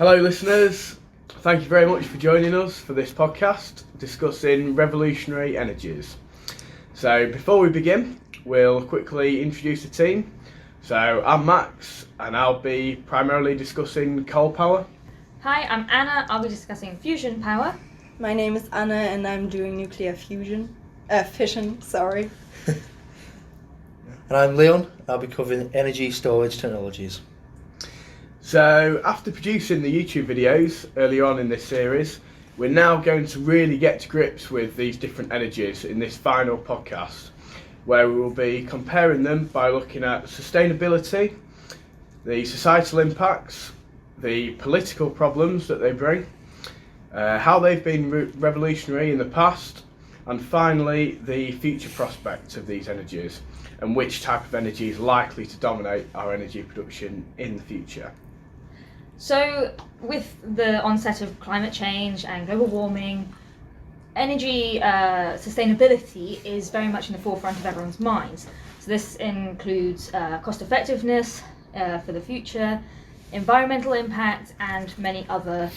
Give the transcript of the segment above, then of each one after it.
Hello listeners, thank you very much for joining us for this podcast discussing revolutionary energies. So before we begin, we'll quickly introduce the team. So I'm Max and I'll be primarily discussing coal power. Hi, I'm Anna, I'll be discussing fusion power. My name is Anna and I'm doing nuclear fission. And I'm Leon, I'll be covering energy storage technologies. So after producing the YouTube videos earlier on in this series, we're now going to really get to grips with these different energies in this final podcast, where we will be comparing them by looking at sustainability, the societal impacts, the political problems that they bring, how they've been revolutionary in the past, and finally the future prospects of these energies and which type of energy is likely to dominate our energy production in the future. So, with the onset of climate change and global warming, energy sustainability is very much in the forefront of everyone's minds. So this includes cost effectiveness for the future, environmental impact, and many other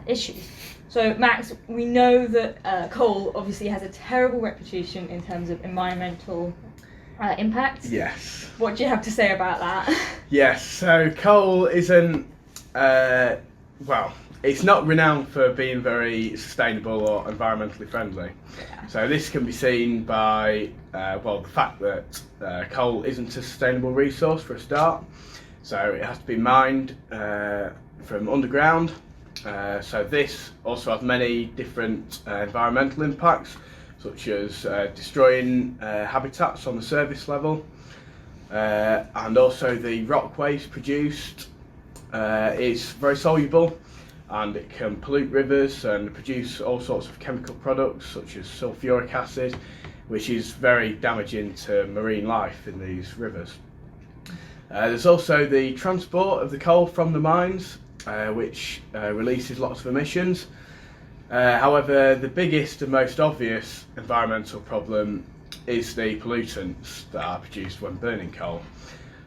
issues. So Max, we know that coal obviously has a terrible reputation in terms of environmental impact. Yes. What do you have to say about that? Yes, so coal isn't, it's not renowned for being very sustainable or environmentally friendly. Yeah. So this can be seen by, the fact that coal isn't a sustainable resource for a start. So it has to be mined from underground. So this also has many different environmental impacts, such as destroying habitats on the surface level, and also the rock waste produced is very soluble and it can pollute rivers and produce all sorts of chemical products such as sulfuric acid, which is very damaging to marine life in these rivers. There's also the transport of the coal from the mines, which releases lots of emissions. However, the biggest and most obvious environmental problem is the pollutants that are produced when burning coal.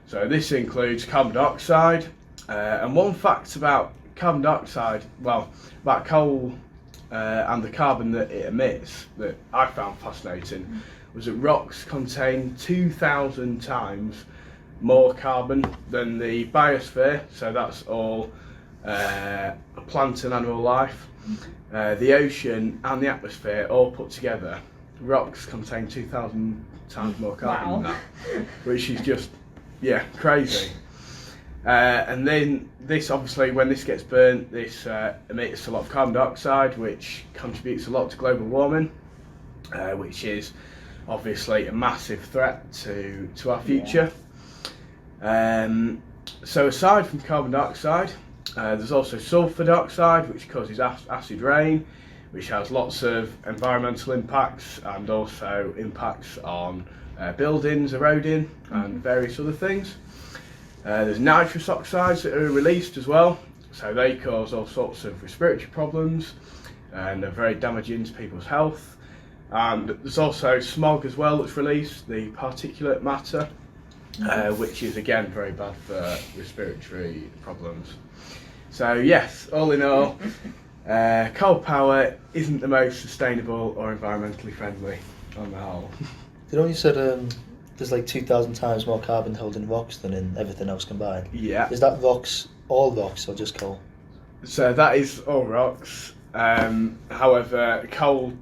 So this includes carbon dioxide, and one fact about carbon dioxide, about coal and the carbon that it emits that I found fascinating was that rocks contain 2,000 times more carbon than the biosphere, so that's all plant and animal life. The ocean and the atmosphere all put together, rocks contain 2,000 times more carbon than that, which is just, crazy. And then this, obviously, when this gets burnt, this emits a lot of carbon dioxide, which contributes a lot to global warming, which is obviously a massive threat to our future. So aside from carbon dioxide, there's also sulfur dioxide, which causes acid rain, which has lots of environmental impacts and also impacts on buildings eroding and various other things. There's nitrous oxides that are released as well, so they cause all sorts of respiratory problems and are very damaging to people's health. And there's also smog as well that's released, the particulate matter, which is again very bad for respiratory problems. So yes, all in all, coal power isn't the most sustainable or environmentally friendly on the whole. You know, you said there's like 2,000 times more carbon held in rocks than in everything else combined. Yeah. Is that all rocks, or just coal? So that is all rocks. However, coal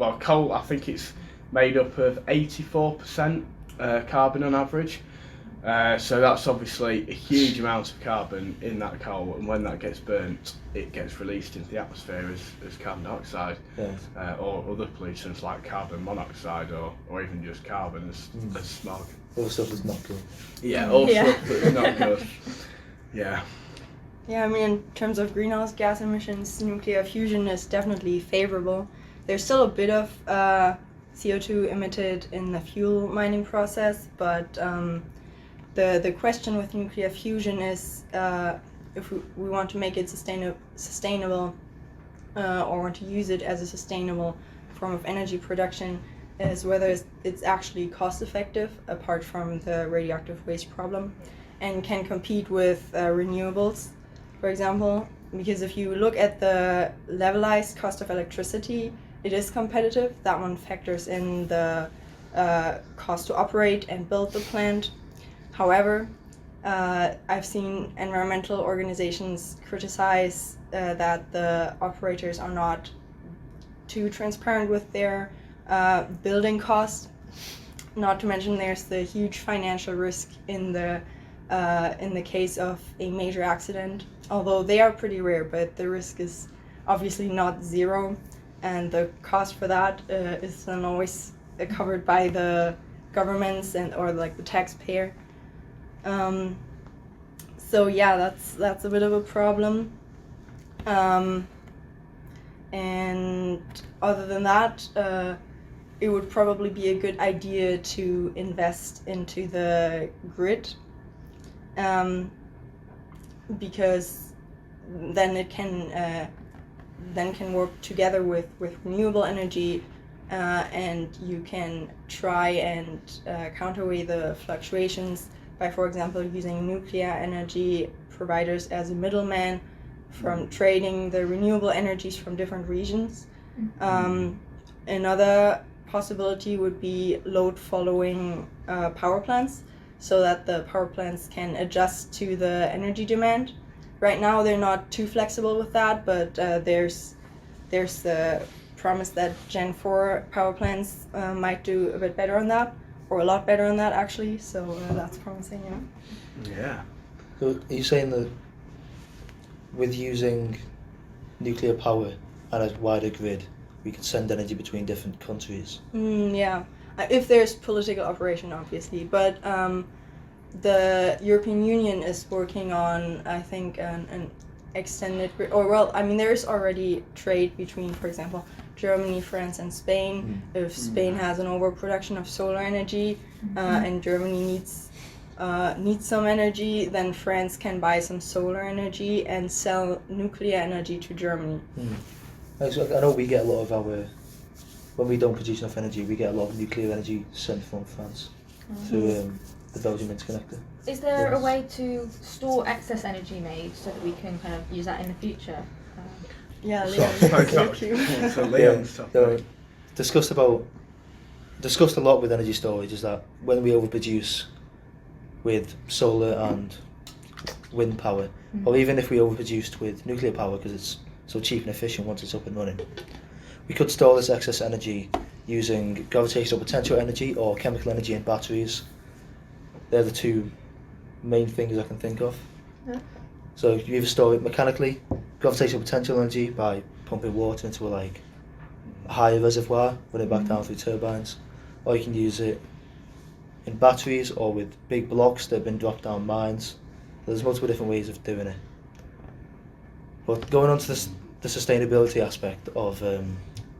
I think it's made up of 84% carbon on average. So that's obviously a huge amount of carbon in that coal, and when that gets burnt, it gets released into the atmosphere as carbon dioxide, or other pollutants like carbon monoxide, or even just carbon as smog. All stuff that's not good. Yeah, all stuff that's not good. Yeah. Yeah, I mean, in terms of greenhouse gas emissions, nuclear fusion is definitely favorable. There's still a bit of CO2 emitted in the fuel mining process, but the question with nuclear fusion is if we want to make it sustainable or want to use it as a sustainable form of energy production, is whether it's actually cost effective apart from the radioactive waste problem and can compete with renewables, for example. because if you look at the levelized cost of electricity, it is competitive. That one factors in the cost to operate and build the plant. However, I've seen environmental organizations criticize that the operators are not too transparent with their building costs. Not to mention there's the huge financial risk in the case of a major accident, although they are pretty rare, but the risk is obviously not zero, and the cost for that is then always covered by the governments or like the taxpayer. So yeah, that's a bit of a problem. And other than that, it would probably be a good idea to invest into the grid, because then it can work together with renewable energy, and you can try and counterweigh the fluctuations by, for example, using nuclear energy providers as a middleman from trading the renewable energies from different regions. Another possibility would be load following power plants, so that the power plants can adjust to the energy demand. Right now they're not too flexible with that, but there's the promise that Gen 4 power plants might do a bit better on that, or a lot better on that actually, so that's promising, Yeah. So are you saying that with using nuclear power and a wider grid, we could send energy between different countries? Yeah, if there's political operation, obviously, but the European Union is working on, I think, an extended grid, or well, I mean, there is already trade between, for example, Germany, France, and Spain. If Spain has an overproduction of solar energy, and Germany needs some energy, then France can buy some solar energy and sell nuclear energy to Germany. I know we get a lot of our, when we don't produce enough energy, we get a lot of nuclear energy sent from France through the Belgium interconnector. Is there a way to store excess energy made so that we can kind of use that in the future? Yeah, So Leon's topic. Discussed a lot with energy storage is that when we overproduce with solar and wind power, or even if we overproduced with nuclear power because it's so cheap and efficient once it's up and running, we could store this excess energy using gravitational potential energy or chemical energy in batteries. They're the two main things I can think of. Yeah. So you either store it mechanically, gravitational potential energy by pumping water into a higher reservoir, run it back down through turbines, or you can use it in batteries or with big blocks that have been dropped down mines. There's multiple different ways of doing it. But going on to the sustainability aspect of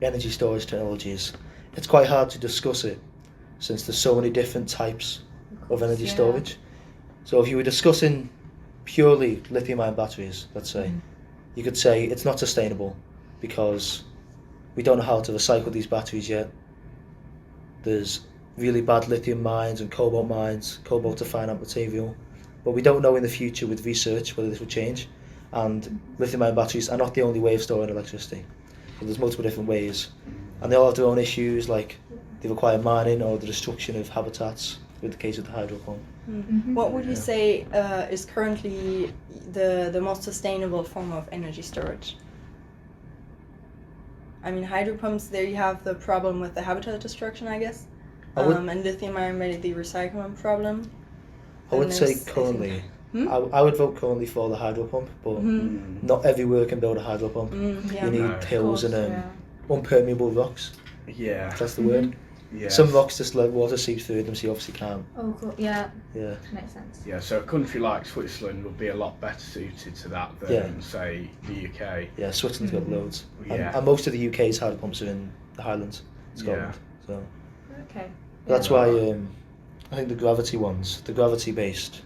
energy storage technologies, it's quite hard to discuss it since there's so many different types of energy storage. So if you were discussing purely lithium-ion batteries, let's say, you could say it's not sustainable because we don't know how to recycle these batteries yet. There's really bad lithium mines and cobalt mines. Cobalt a finite material, but we don't know in the future with research whether this will change. And lithium-ion batteries are not the only way of storing electricity. So there's multiple different ways, and they all have their own issues, like they require mining or the destruction of habitats, with the case of the hydro pump. What would you say is currently the most sustainable form of energy storage? I mean, hydro pumps, there you have the problem with the habitat destruction, I guess. And lithium-ion maybe the recycling problem. I would say currently, I would vote currently for the hydro pump, but not everywhere can build a hydro pump. You need hills and unpermeable rocks. Yeah. That's the word. Yeah. Some rocks just let water seep through them, so you obviously can't. Oh, cool. Yeah. Yeah. Makes sense. Yeah, so a country like Switzerland would be a lot better suited to that than, say, the UK. Yeah, Switzerland's got loads. Yeah. And most of the UK's hydro pumps are in the Highlands, Scotland. So Okay. that's why I think the gravity-based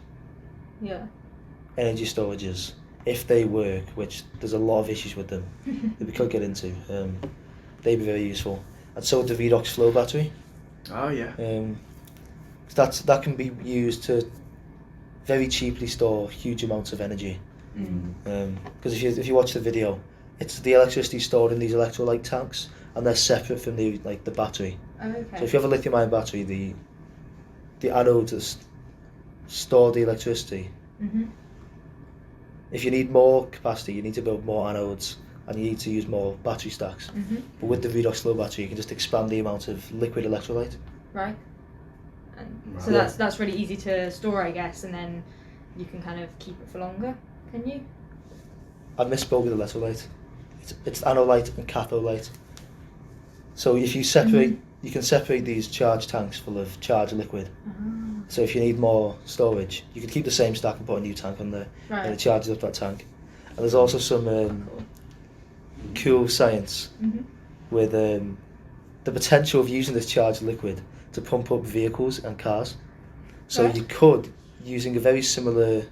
energy storages, if they work, which there's a lot of issues with them that we could get into, they'd be very useful. And so would the Redox flow battery. Oh yeah. That can be used to very cheaply store huge amounts of energy. Because if you watch the video, it's the electricity stored in these electrolyte tanks, and they're separate from the battery. Okay. So if you have a lithium-ion battery, the anodes store the electricity. If you need more capacity, you need to build more anodes, and you need to use more battery stacks. But with the Redox flow battery, you can just expand the amount of liquid electrolyte. Right. And so Right. that's really easy to store, I guess, and then you can kind of keep it for longer. Can you? I misspoke with electrolyte. It's anolyte and catholyte. So if you separate, you can separate these charged tanks full of charged liquid. So if you need more storage, you can keep the same stack and put a new tank on there, and it charges up that tank. And there's also some cool science with the potential of using this charged liquid to pump up vehicles and cars. So Right. you could, using a very similar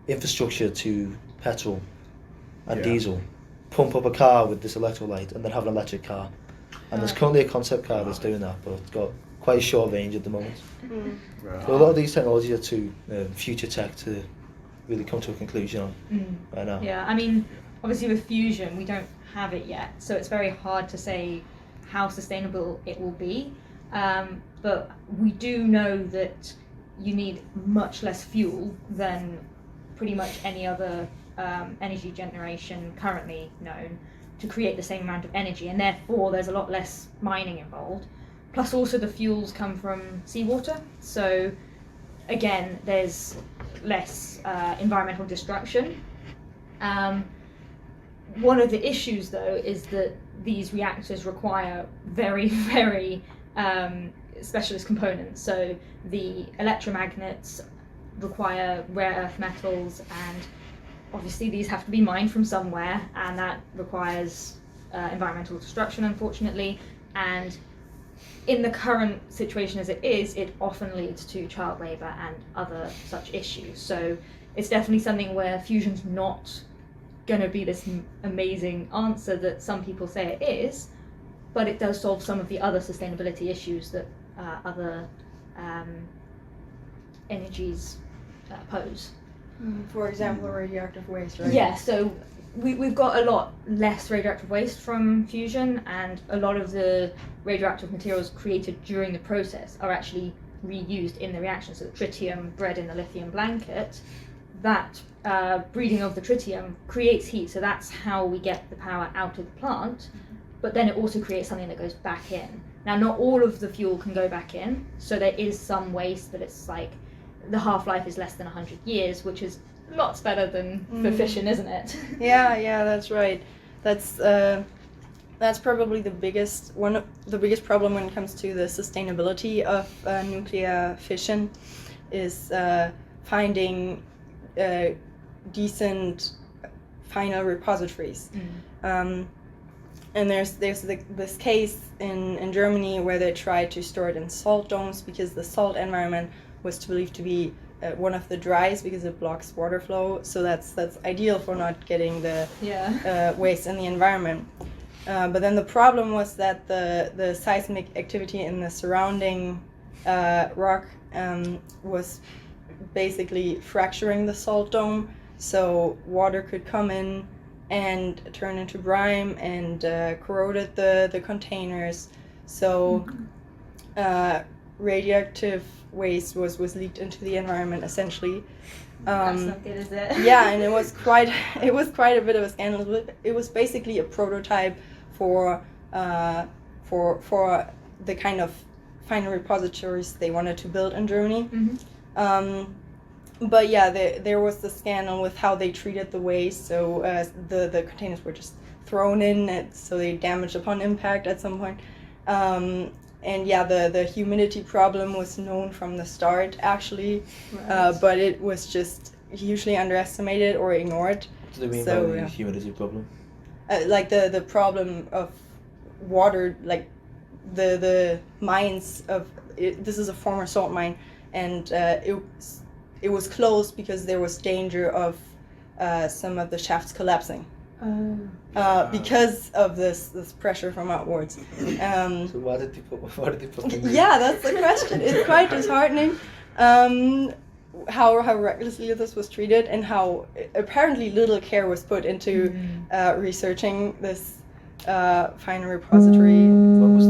infrastructure to petrol and diesel, pump up a car with this electrolyte and then have an electric car. And there's currently a concept car that's doing that, but it's got quite a short range at the moment. Right. So a lot of these technologies are too future tech to really come to a conclusion on right now. Yeah, I mean, obviously with fusion, we don't have it yet, so it's very hard to say how sustainable it will be. But we do know that you need much less fuel than pretty much any other energy generation currently known to create the same amount of energy, and therefore there's a lot less mining involved. Plus also the fuels come from seawater, so again there's less environmental destruction. One of the issues though is that these reactors require very, very specialist components. So the electromagnets require rare earth metals, and obviously these have to be mined from somewhere, and that requires environmental destruction, unfortunately. And in the current situation as it is, it often leads to child labour and other such issues. So it's definitely something where fusion's not going to be this amazing answer that some people say it is, but it does solve some of the other sustainability issues that other energies pose. For example, radioactive waste, right? Yeah, so we've got a lot less radioactive waste from fusion, and a lot of the radioactive materials created during the process are actually reused in the reaction. So the tritium bred in the lithium blanket, that breeding of the tritium creates heat, so that's how we get the power out of the plant, but then it also creates something that goes back in. Now, not all of the fuel can go back in, so there is some waste, but it's like the half-life is less than 100 years, which is lots better than for fission, isn't it? Yeah, that's right. That's probably the biggest problem when it comes to the sustainability of nuclear fission, is finding decent final repositories. And there's this case in Germany where they tried to store it in salt domes because the salt environment was believed to be one of the driest because it blocks water flow. So that's ideal for not getting the waste in the environment. But then the problem was that the seismic activity in the surrounding rock was basically fracturing the salt dome, so water could come in and turn into brine and corroded the containers. So radioactive waste was leaked into the environment essentially. That's not good, is it? Yeah, and it was quite a bit of a scandal. It was basically a prototype for the kind of final repositories they wanted to build in Germany. But yeah, there was the scandal with how they treated the waste. So the containers were just thrown in, so they damaged upon impact at some point. And yeah, the humidity problem was known from the start, actually, but it was just hugely underestimated or ignored. What do they mean by the humidity problem? Like the problem of water, like the mines of it, this is a former salt mine, and it was closed because there was danger of some of the shafts collapsing. Because of this pressure from outwards. So why did they put them in? Yeah, that's the question. It's quite disheartening. how recklessly this was treated and how apparently little care was put into researching this Finnen repository. When was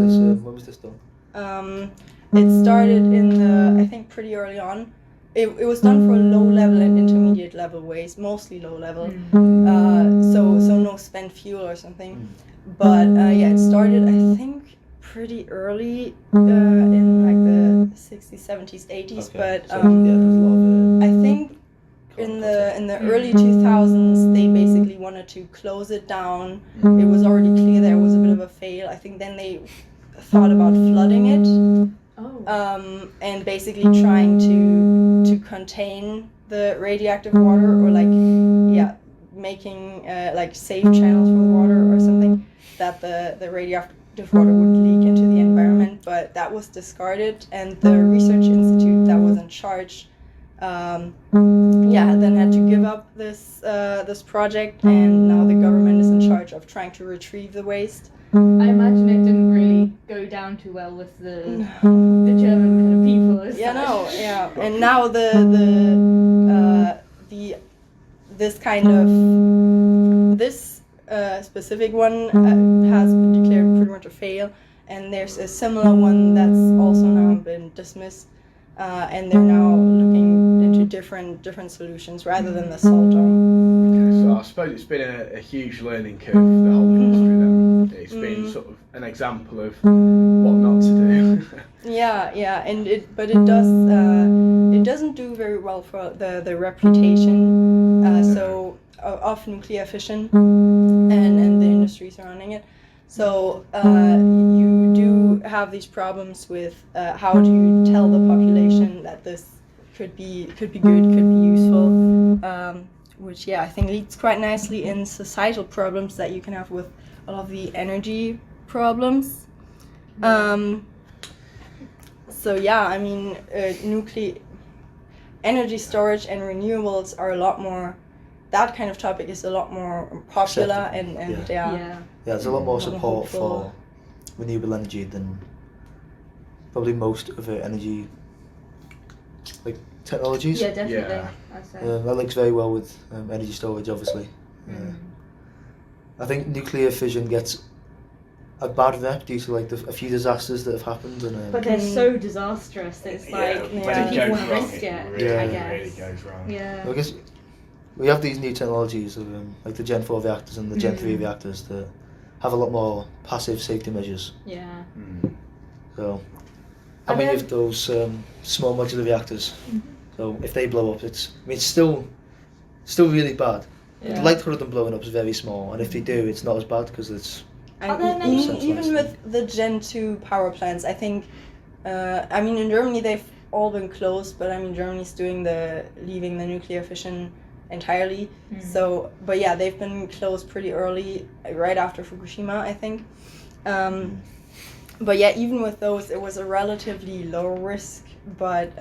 this done? It started in the, I think, pretty early on. It was done for low level and intermediate level waste, mostly low level. So no spent fuel or something. But yeah, it started, I think, pretty early in like the 60s, 70s, 80s. Okay. But So, yeah, there's a lot of, I think in the early 2000s they basically wanted to close it down. It was already clear there was a bit of a fail. I think then they thought about flooding it. And basically trying to contain the radioactive water, or like making like safe channels for the water or something, that the radioactive water would leak into the environment. But that was discarded, and the research institute that was in charge then had to give up this project, and now the government is in charge of trying to retrieve the waste. I imagine it didn't really go down too well with the German kind of people. As such. And now this kind of this specific one has been declared pretty much a fail, and there's a similar one that's also now been dismissed, and they're now looking into different solutions rather than the salt dome. Okay, so I suppose it's been a huge learning curve for the whole industry then. It's been sort of an example of what not to do. And it doesn't do very well for the reputation of nuclear fission and the industry surrounding it. So you do have these problems with how do you tell the population that this could be good, could be useful, which I think leads quite nicely in societal problems that you can have with a lot of the energy problems. Nuclear energy storage and renewables are a lot more. That kind of topic is a lot more popular there's a lot more more support hopeful. for renewable energy than probably most of the energy technologies. Yeah, definitely. Yeah. I'd say. That links very well with energy storage, obviously. I think nuclear fission gets a bad rep due to a few disasters that have happened, and But they're so disastrous that it's like, when do it people goes want to wrong, risk it? really, I really guess. goes wrong. Yeah. I guess we have these new technologies of like the Gen 4 reactors and the Gen 3 reactors that have a lot more passive safety measures. Yeah. So, Are how many there- of those small modular reactors? So if they blow up, it's still really bad. Yeah. The likelihood of them blowing up is very small, and if they do, it's not as bad because it's. Are there And many- even with the Gen 2 power plants, I think, in Germany they've all been closed, but Germany's leaving the nuclear fission entirely. So, but they've been closed pretty early, right after Fukushima, I think. But even with those, it was a relatively low risk. But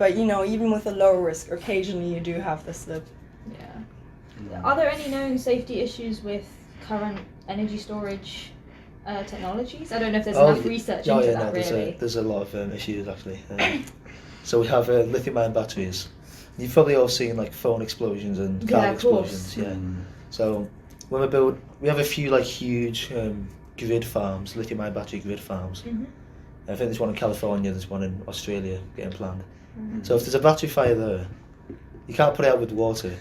even with a low risk, occasionally you do have the slip. Yeah. Are there any known safety issues with current energy storage technologies? I don't know if there's enough research into that, really. There's a lot of issues actually. So we have lithium-ion batteries. You've probably all seen phone explosions and car explosions. Yeah. So when we have a few huge grid farms, lithium-ion battery grid farms. I think there's one in California, there's one in Australia getting planned. So if there's a battery fire there, you can't put it out with water.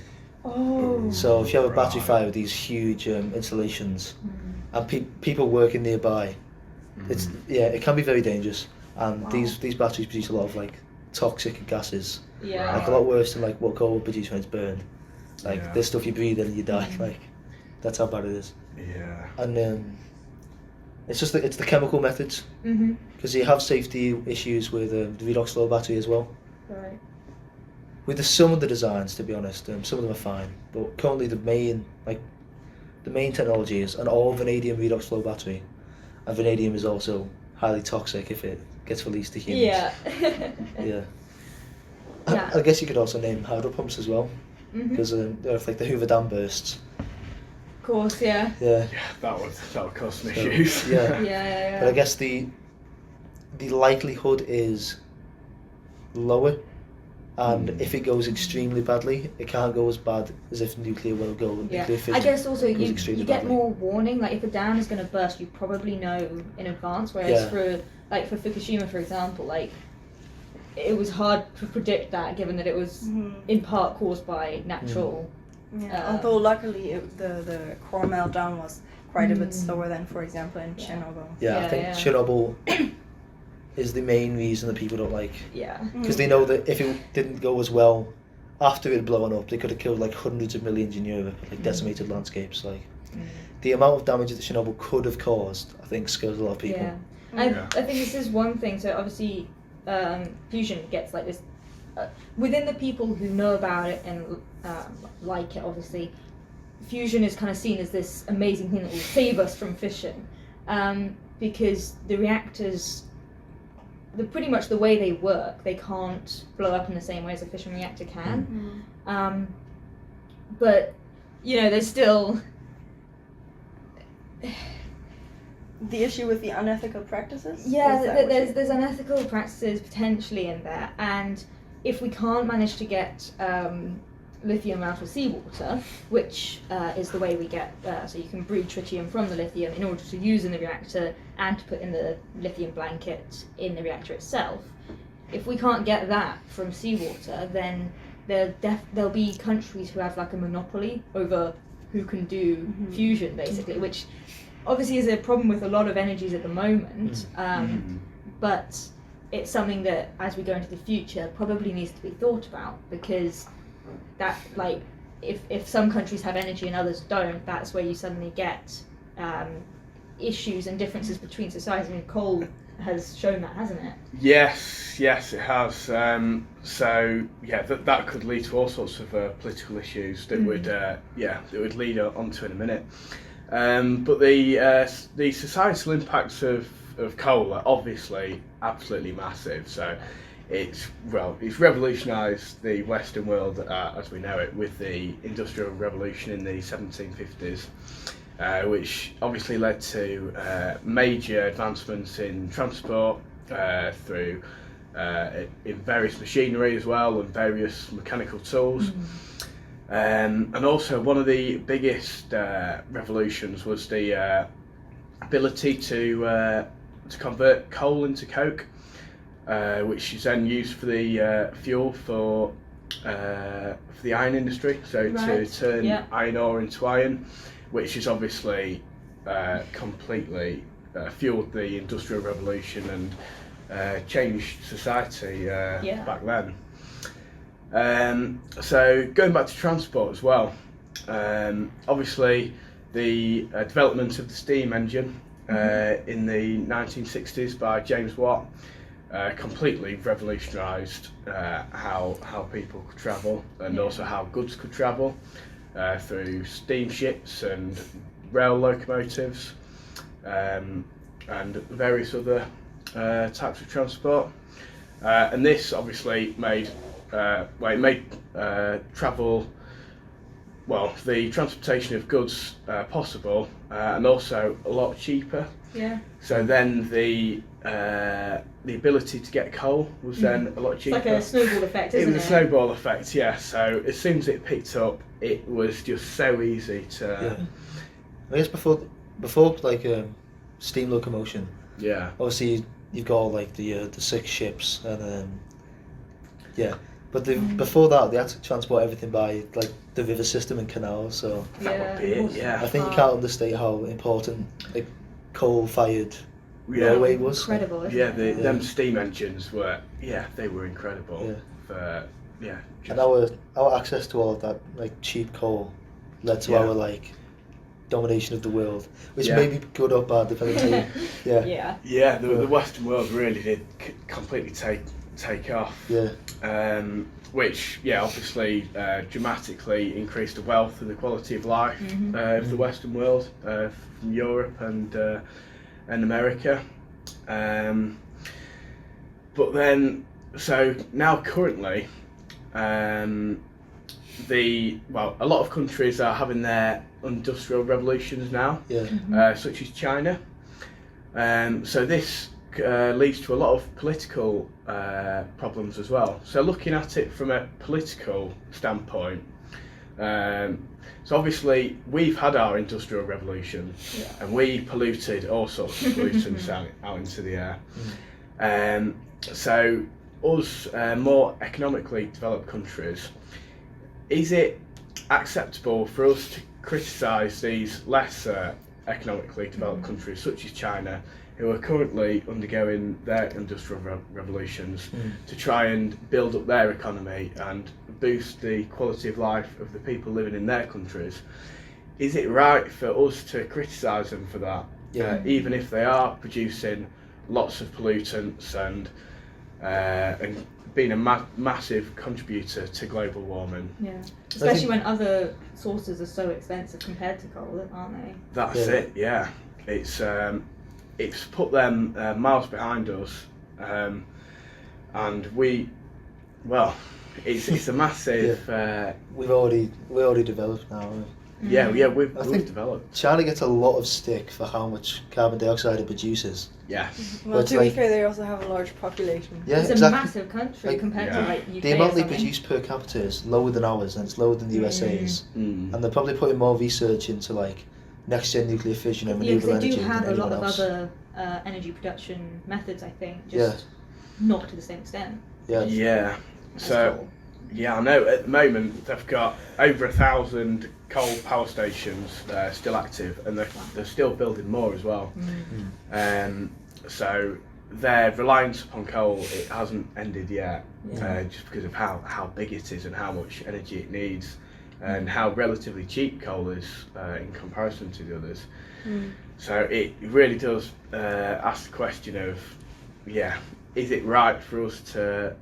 Oh. So if you have a battery fire with these huge installations, and people working nearby, it can be very dangerous. And these batteries produce a lot of toxic gases, Yeah. a lot worse than what coal would produce when it's burned. This stuff you breathe in and you die. That's how bad it is. Yeah. And it's just it's the chemical methods, because you have safety issues with the redox flow battery as well. Right. With some of the designs, to be honest, some of them are fine. But currently the main technology is an all vanadium redox flow battery, and vanadium is also highly toxic if it gets released to humans. Yeah. Yeah. Yeah. I guess you could also name hydro pumps as well, because if the Hoover Dam bursts. Of course, yeah. Yeah. Yeah, that would cause some issues. Yeah. Yeah. But I guess the likelihood is lower And if it goes extremely badly, it can't go as bad as if nuclear will go. Yeah, Nuclear fission I guess also goes you extremely get badly. more warning. Like if a dam is going to burst, you probably know in advance. Whereas Yeah. for Fukushima, for example, like it was hard to predict that, given that it was in part caused by natural. Yeah, although luckily the core meltdown was quite a bit slower than, for example, in Chernobyl. Yeah, I Yeah, think yeah. Chernobyl is the main reason that people don't like, Yeah. because they know that if it didn't go as well after it had blown up, they could have killed like hundreds of millions in Europe, like decimated landscapes. Like the amount of damage that Chernobyl could have caused, I think, scares a lot of people. Yeah. Yeah. I think this is one thing. So obviously, fusion gets like this within the people who know about it and like it. Obviously, fusion is kind of seen as this amazing thing that will save us from fission, because the reactors, pretty much the way they work, they can't blow up in the same way as a fission reactor can. But you know, there's still The issue with the unethical practices? yeah, Is that what there's unethical practices potentially in there, and if we can't manage to get lithium out of seawater, which is the way we get, so you can brew tritium from the lithium in order to use in the reactor and to put in the lithium blanket in the reactor itself. If we can't get that from seawater, then there'll be countries who have like a monopoly over who can do fusion, basically, which obviously is a problem with a lot of energies at the moment, but it's something that, as we go into the future, probably needs to be thought about, because that, like, if some countries have energy and others don't, that's where you suddenly get issues and differences between societies. I mean, coal has shown that, hasn't it? Yes, it has. So yeah, that could lead to all sorts of political issues that would lead on to in a minute. But the societal impacts of coal are obviously absolutely massive. So it's revolutionised the Western world as we know it with the Industrial Revolution in the 1750s. Which obviously led to major advancements in transport through in various machinery as well, and various mechanical tools. And also one of the biggest revolutions was the ability to convert coal into coke, which is then used for the fuel for the iron industry. So to turn iron ore into iron, which is obviously completely fueled the Industrial Revolution and changed society back then. So going back to transport as well, obviously the development of the steam engine in the 1960s by James Watt completely revolutionised how people could travel, and also how goods could travel. Through steamships and rail locomotives and various other types of transport, and this obviously made travel, the transportation of goods possible, and also a lot cheaper. Yeah. So then the ability to get coal was then a lot cheaper. It's like a snowball effect, isn't it? It was a snowball effect, yeah. So as soon as it picked up, it was just so easy to. Yeah. I guess before like steam locomotion. Yeah. Obviously, you've got like the 6 ships, and then but before that, they had to transport everything by like the river system and canals. So That would be it, yeah. I think you can't understate how important like coal-fired railway was. Incredible, isn't it? Them steam engines were, they were incredible. Yeah. And our access to all of that like cheap coal led to our like domination of the world, which may be good or bad depending on how you, the Western world really did completely take off. Which obviously dramatically increased the wealth and the quality of life of the Western world, from Europe and America. But then, so now currently, a lot of countries are having their industrial revolutions now, such as China. So this leads to a lot of political problems as well. So looking at it from a political standpoint, so obviously we've had our industrial revolution, and we polluted all sorts of pollutants out into the air. So us more economically developed countries, is it acceptable for us to criticise these less economically developed countries such as China, who are currently undergoing their industrial revolutions, to try and build up their economy and boost the quality of life of the people living in their countries? Is it right for us to criticise them for that, even if they are producing lots of pollutants and being a massive contributor to global warming? Yeah, especially when other sources are so expensive compared to coal, aren't they? That's it. Yeah, it's put them miles behind us, and it's a massive. We're already developed now. We've developed. China gets a lot of stick for how much carbon dioxide it produces. Yes. Well, to be fair, they also have a large population. Yeah, it's exactly. a massive country compared to like UK. The amount or they something. produce per capita is lower than ours, and it's lower than the USA's. And they're probably putting more research into like next gen nuclear fission and renewable they energy do have than a lot anyone of else. other energy production methods, I think, just not to the same extent. Yeah. So. Cool. Yeah, I know. At the moment, they've got over 1,000 coal power stations still active, and they're still building more as well. So their reliance upon coal, it hasn't ended yet, just because of how big it is and how much energy it needs, and how relatively cheap coal is in comparison to the others. So it really does ask the question of, is it right for us to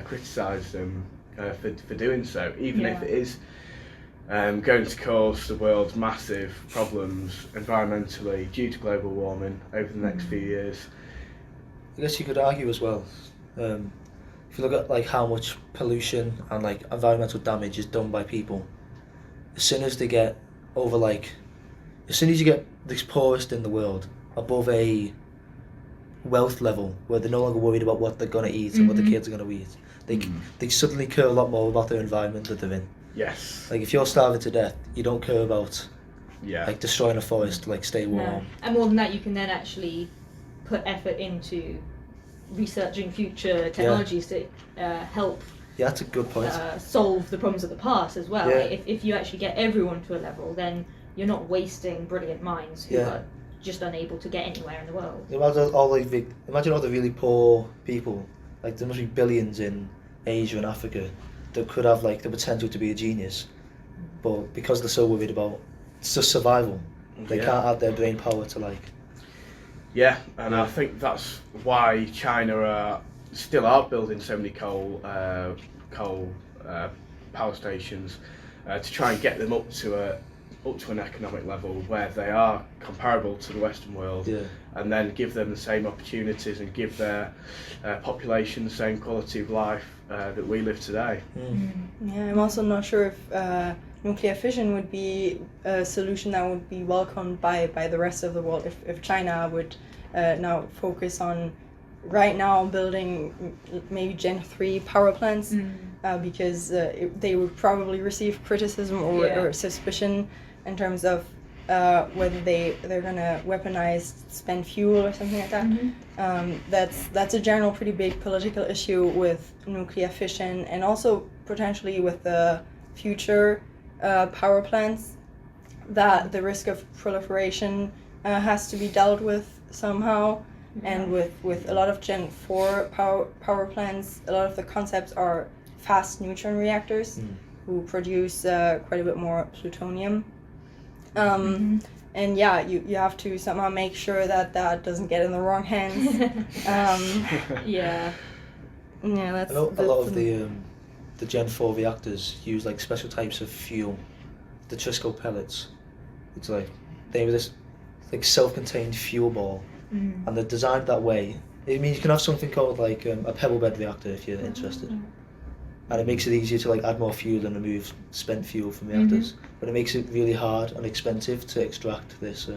criticise them for doing so, even if it is going to cause the world's massive problems environmentally due to global warming over the next few years? I guess you could argue as well, if you look at like how much pollution and like environmental damage is done by people, as soon as they get over as soon as you get the poorest in the world above a wealth level where they're no longer worried about what they're going to eat and what the kids are going to eat, they suddenly care a lot more about their environment that they're in. Yes. Like if you're starving to death, you don't care about like destroying a forest to like stay warm. No. And more than that, you can then actually put effort into researching future technologies to help that's a good point. solve the problems of the past as well. Yeah. Like if you actually get everyone to a level, then you're not wasting brilliant minds who are just unable to get anywhere in the world. Imagine all the really poor people. Like there must be billions in Asia and Africa that could have like the potential to be a genius, but because they're so worried about it's just survival, they can't add their brain power to like. Yeah, and I think that's why China still are building so many coal power stations to try and get them up to an economic level where they are comparable to the Western world, and then give them the same opportunities and give their population the same quality of life that we live today. Yeah, I'm also not sure if nuclear fission would be a solution that would be welcomed by the rest of the world. If China would now focus on right now building maybe Gen 3 power plants, because they would probably receive criticism or suspicion in terms of whether they're gonna weaponize spent fuel or something like that. That's a general pretty big political issue with nuclear fission, and also potentially with the future power plants, that the risk of proliferation has to be dealt with somehow. And with a lot of Gen 4 power plants, a lot of the concepts are fast neutron reactors who produce quite a bit more plutonium. And you have to somehow make sure that doesn't get in the wrong hands. That's a lot of the Gen 4 reactors use like special types of fuel, the Trisco pellets. It's like they were this like self-contained fuel ball, and they're designed that way. It means you can have something called like a pebble bed reactor if you're interested. And it makes it easier to like add more fuel and remove spent fuel from reactors, but it makes it really hard and expensive to extract this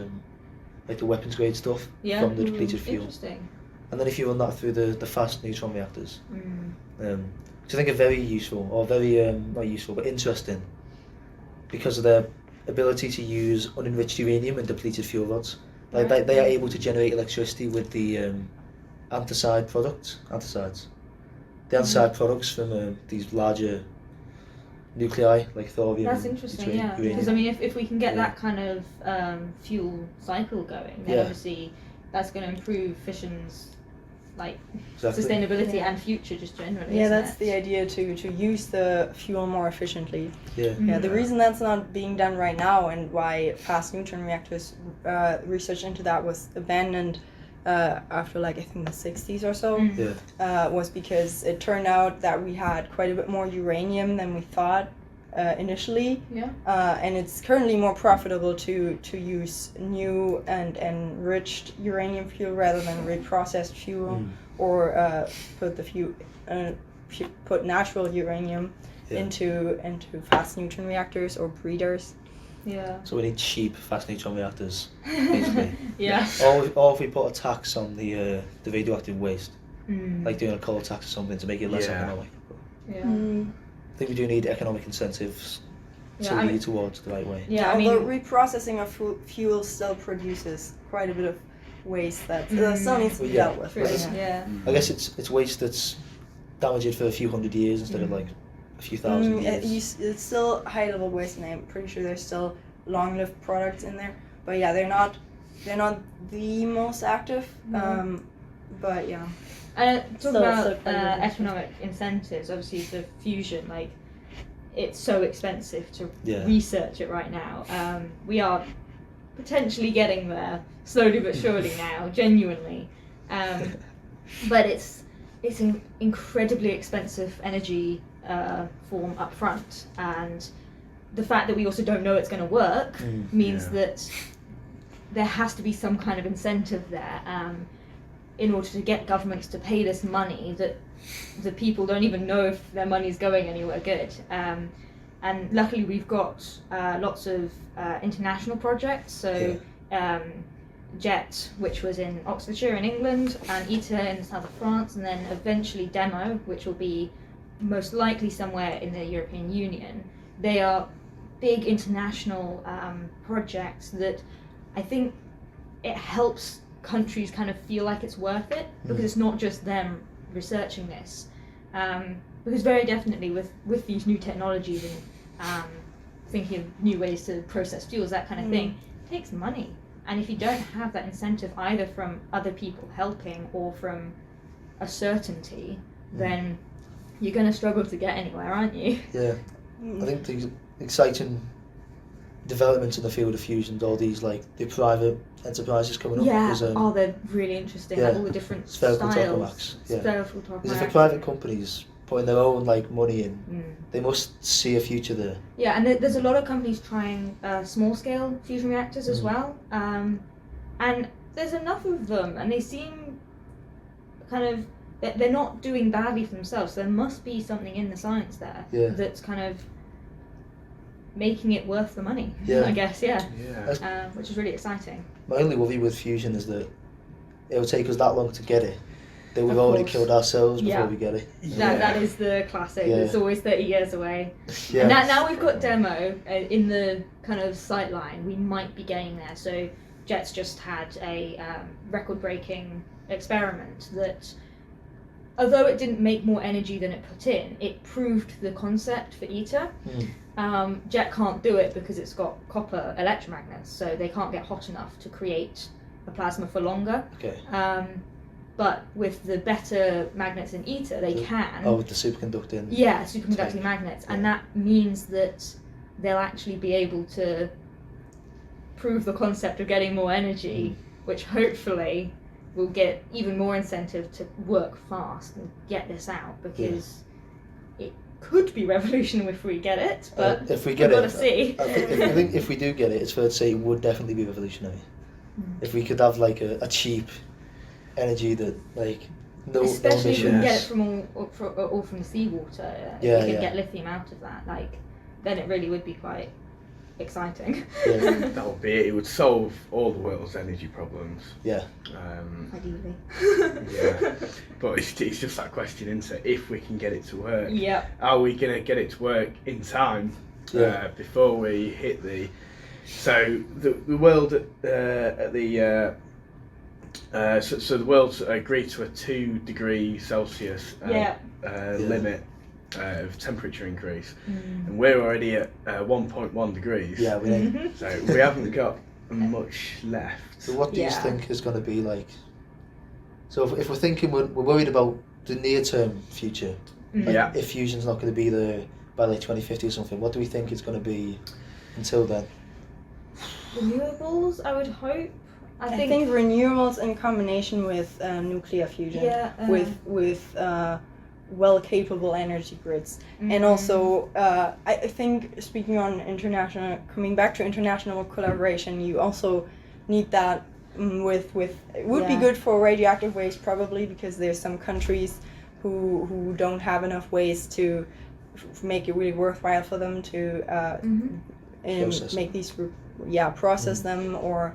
like the weapons grade stuff from the depleted fuel. Interesting. and then if you run that through the fast neutron reactors, Mm. which I think are very useful, or very not useful but interesting, because of their ability to use unenriched uranium and depleted fuel rods. Like Right. they are able to generate electricity with the antacid products, anticides. The antacid products from these larger nuclei like thorium. That's and interesting, uranium. yeah. Because I mean, if we can get Yeah. that kind of fuel cycle going, then Yeah. obviously that's going to improve fission's like Exactly. sustainability Yeah. and future just generally. Yeah, isn't that's it? the idea to use the fuel more efficiently. Yeah. Yeah, the Mm. reason that's not being done right now and why fast neutron reactors research into that was abandoned after like I think the 60s or so Mm. Yeah. was because it turned out that we had quite a bit more uranium than we thought initially. Yeah. And it's currently more profitable to use new and enriched uranium fuel rather than reprocessed fuel or put the put natural uranium Yeah. into fast neutron reactors or breeders. Yeah. So we need cheap fast neutron reactors, basically. Yeah. Or if we put a tax on the radioactive waste, Mm. like doing a coal tax or something to make it less Yeah. economic. Yeah. I think we do need economic incentives Yeah, to I lead mean- towards the right way. Yeah, I mean, Although reprocessing of fuel still produces quite a bit of waste that still needs to be Yeah. dealt with. true, But yeah. I guess it's waste that's damaged for a few hundred years instead of like a few thousand years. It's still high level waste, and I'm pretty sure there's still long lived products in there. But yeah, they're not the most active. But yeah. Talk Still about quite a bit of economic incentives. Obviously, for fusion, like it's so expensive to Yeah. research it right now. We are potentially getting there slowly but surely now, genuinely. But it's an incredibly expensive energy form up front, and the fact that we also don't know it's going to work means Yeah. that there has to be some kind of incentive there in order to get governments to pay this money that the people don't even know if their money's going anywhere good. And luckily we've got lots of international projects, so JET, which was in Oxfordshire in England, and ITER in the south of France, and then eventually DEMO, which will be most likely somewhere in the European Union. They are big international projects that I think it helps countries kind of feel like it's worth it, because it's not just them researching this. Because very definitely with these new technologies and thinking of new ways to process fuels, that kind of thing, it takes money. And if you don't have that incentive either from other people helping or from a certainty, then you're going to struggle to get anywhere, aren't you? Yeah. I think the exciting developments in the field of fusion, all these like the private enterprises coming up. Yeah, is, they're really interesting. yeah, Like all the different spherical styles. tokamaks, yeah. Spherical Because if tokamaks. the private companies putting their own like money in, Mm. they must see a future there. Yeah, and there's a lot of companies trying small-scale fusion reactors as well, and there's enough of them, and they seem kind of they're not doing badly for themselves. So there must be something in the science there that's kind of making it worth the money. Yeah. I guess, yeah, Yeah. which is really exciting. My only worry with fusion is that it will take us that long to get it, that we've Of already course. killed ourselves before Yeah. we get it. That is the classic. Yeah. It's always 30 years away. Yeah. And now we've got demo in the kind of sight line. We might be getting there. So JET's just had a record-breaking experiment that, although it didn't make more energy than it put in, it proved the concept for ITER. JET can't do it because it's got copper electromagnets, so they can't get hot enough to create a plasma for longer. Okay. But with the better magnets in ITER, they can. Oh, with the superconducting. Yeah, superconducting magnets, and that means that they'll actually be able to prove the concept of getting more energy, which hopefully will get even more incentive to work fast and get this out, because it could be revolutionary if we get it, but if we get we've it, got to see. I think if we do get it, it's fair to say it would definitely be revolutionary. If we could have like a cheap energy that like no Especially if we can get it emissions. from all from the seawater. If Yeah, we can yeah. get lithium out of that, like, then it really would be quite exciting. Yeah. That would be it. It would solve all the world's energy problems. Yeah. Ideally. Yeah, but it's just that question, isn't it? If we can get it to work, Yep. are we going to get it to work in time Yeah. before we hit the? So the world at the so the world's agreed to a 2 degree Celsius limit of temperature increase, and we're already at 1.1 degrees. Yeah, we know. So we haven't got much left. So what do you Yeah. think is going to be like? So if we're thinking we're worried about the near term future, like Yeah. if fusion's not going to be there by like 2050 or something, what do we think it's going to be until then? Renewables, I would hope. I think renewables in combination with nuclear fusion, with well capable energy grids, and also I think speaking on coming back to international collaboration, you also need that with it would be good for radioactive waste probably, because there's some countries who don't have enough waste to make it really worthwhile for them to make these process them or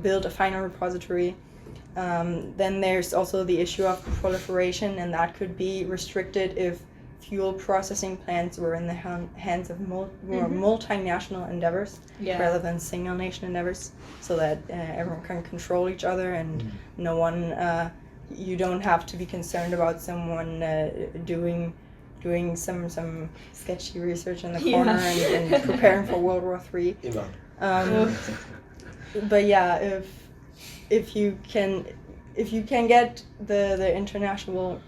build a final repository. Then there's also the issue of proliferation, and that could be restricted if fuel processing plants were in the hands of multinational endeavors rather than single nation endeavors, so that everyone can control each other and no one, you don't have to be concerned about someone doing some sketchy research in the corner and preparing for World War III. But yeah, if you can get the international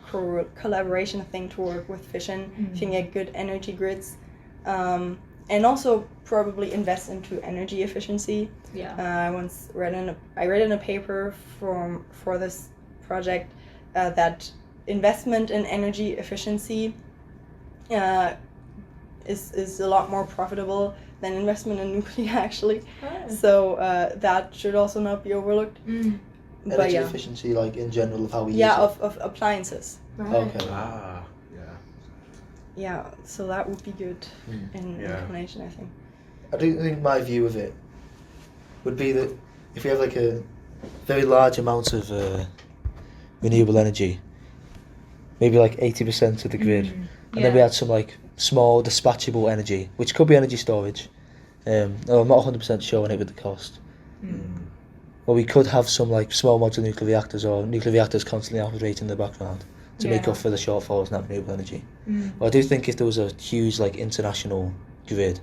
collaboration thing to work with fission, if you can get good energy grids, and also probably invest into energy efficiency. I once read in a paper for this project that investment in energy efficiency is a lot more profitable than investment in nuclear, actually. So that should also not be overlooked. Energy efficiency, like in general, of how we use it? Of appliances. Okay. Yeah, so that would be good in combination, I think. I do think my view of it would be that if we have like a very large amount of renewable energy, maybe like 80% of the grid, and then we had some like small dispatchable energy, which could be energy storage. I'm not 100% sure on it with the cost. Or we could have some like small modular nuclear reactors or nuclear reactors constantly operating in the background to make up for the shortfalls in that renewable energy. But I do think if there was a huge like international grid,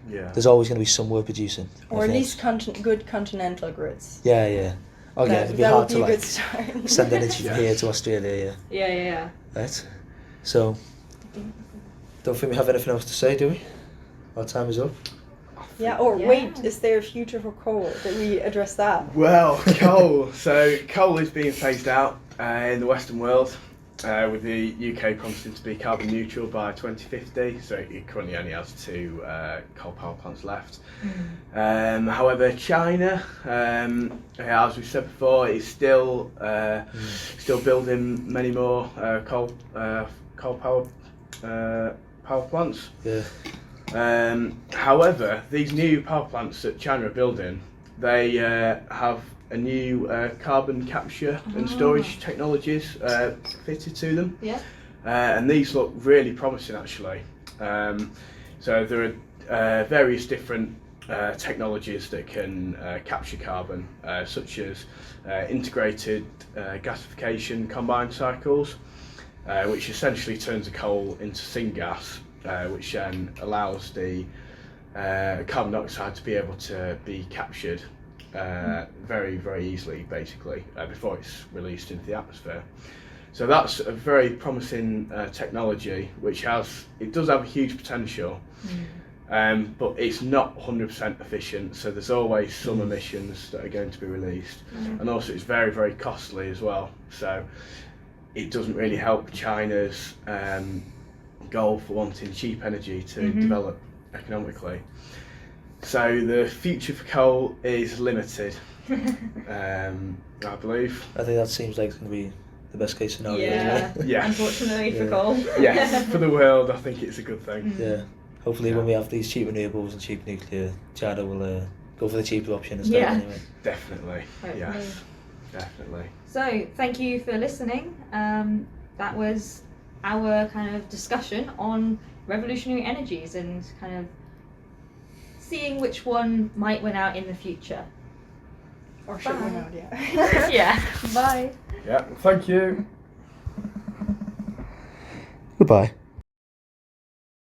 there's always going to be somewhere producing. Or at least good continental grids. Yeah. Okay, it'd be hard to like start. send energy from here to Australia. Yeah. Right. So, don't think we have anything else to say, do we? Our time is up. Wait, is there a future for coal? Did we address that? Well, coal. So coal is being phased out in the Western world, with the UK promising to be carbon neutral by 2050. So it currently only has 2 coal power plants left. However, China, as we said before, is still building many more coal power plants. However, these new power plants that China are building, they have a new carbon capture and storage technologies fitted to them. And these look really promising, actually. So there are various different technologies that can capture carbon, such as integrated gasification combined cycles, which essentially turns a coal into syngas, which then allows the carbon dioxide to be able to be captured very, very easily, basically, before it's released into the atmosphere. So that's a very promising technology, which does have a huge potential, but it's not 100% efficient, so there's always some emissions that are going to be released, and also it's very, very costly as well. So it doesn't really help China's goal for wanting cheap energy to develop economically. So the future for coal is limited, I believe. I think that seems like it's going to be the best case scenario, isn't it? Unfortunately for coal. Yes, for the world, I think it's a good thing. Yeah. hopefully when we have these cheap renewables and cheap nuclear, China will go for the cheaper option instead. Yeah. Anyway. Definitely. Hopefully. Yes. Definitely. So, thank you for listening. That was our kind of discussion on revolutionary energies and kind of seeing which one might win out in the future. Or should Bye. win out, yeah. Yeah. Bye. Yeah. Thank you. Goodbye.